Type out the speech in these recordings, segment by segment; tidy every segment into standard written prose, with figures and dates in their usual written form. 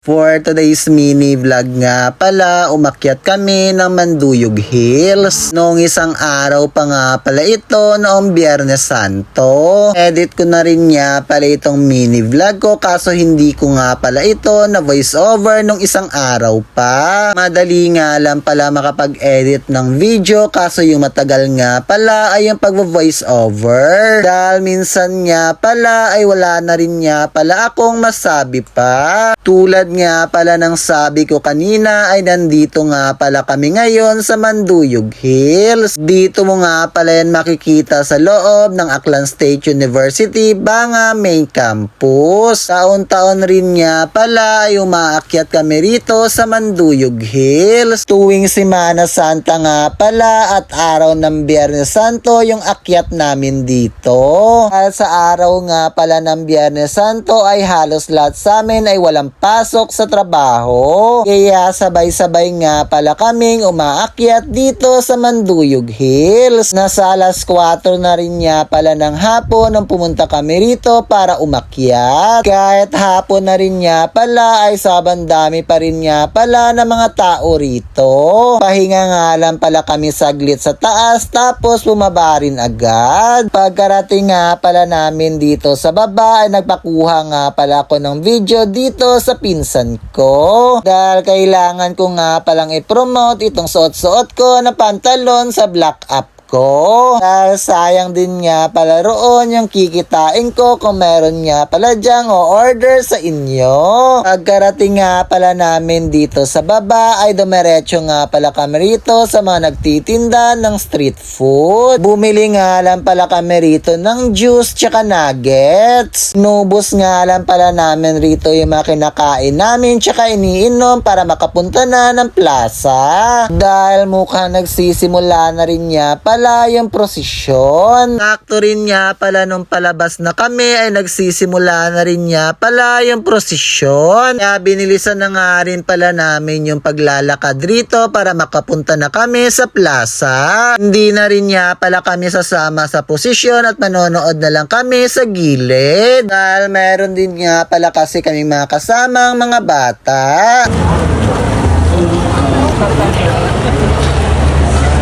For today's mini vlog nga pala, umakyat kami ng Manduyog Hills. Noong isang araw pa nga pala ito, noong Biyernes Santo. Edit ko na rin nga pala itong mini vlog ko, kaso hindi ko nga pala ito na voice over nung isang araw pa. Madali nga lang pala makapag-edit ng video, kaso yung matagal nga pala ay yung pag-voice over. Dahil minsan nga pala ay wala na rin nga pala akong masabi pa. Tulad nga pala ng sabi ko kanina ay nandito nga pala kami ngayon sa Manduyog Hills. Dito mo nga pala yan makikita sa loob ng Aklan State University, Banga Main Campus. Taon-taon rin nga pala ay umaakyat kami rito sa Manduyog Hills. Tuwing Semana Santa nga pala at araw ng Biyernes Santo yung akyat namin dito. Dahil sa araw nga pala ng Biyernes Santo ay halos lahat sa amin ay walang pasok sa trabaho. Kaya sabay-sabay nga pala kaming umaakyat dito sa Manduyog Hills. Nasa alas 4 na rin nga pala ng hapon nang pumunta kami rito para umakyat. Kahit hapon na rin nga pala ay sabang dami pa rin nga pala ng mga tao rito. Pahinga nga lang pala kami saglit sa taas tapos bumaba rin agad. Pagkarating nga pala namin dito sa baba ay nagpakuha nga pala ako ng video dito sa pinsan ko. Dahil kailangan ko nga palang i-promote itong suot-suot ko na pantalon sa black up ko. Dahil sayang din nga pala roon yung kikitain ko kung meron nga pala dyang o-order sa inyo. Pagkarating nga pala namin dito sa baba ay dumiretso nga pala kami rito sa mga nagtitinda ng street food. Bumili nga lang pala kami rito ng juice tsaka nuggets. Nubos nga lang pala namin rito yung mga kinakain namin tsaka iniinom para makapunta na ng plaza. Dahil mukhang nagsisimula na rin nga pala yung prosesyon. Sakto rin nga pala nung palabas na kami ay nagsisimula na rin nga pala yung prosesyon. Kaya binilisan na nga rin pala namin yung paglalakad rito para makapunta na kami sa plaza. Hindi na rin nga pala kami sasama sa prosesyon at manonood na lang kami sa gilid. Dahil meron din nga pala kasi kami mga kasamang mga bata.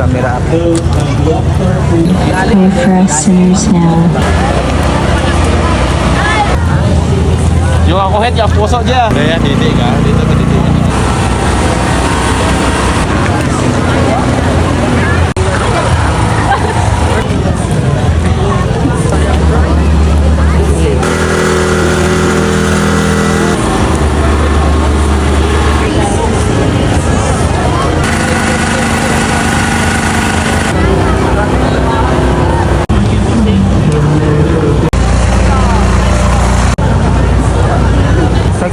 Camera up. Pray for us sinners now. Yung ako head, yung puso dyan. Kaya hindi ka, dito ka dito.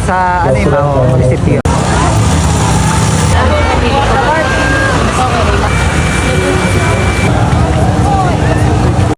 Sa ano yung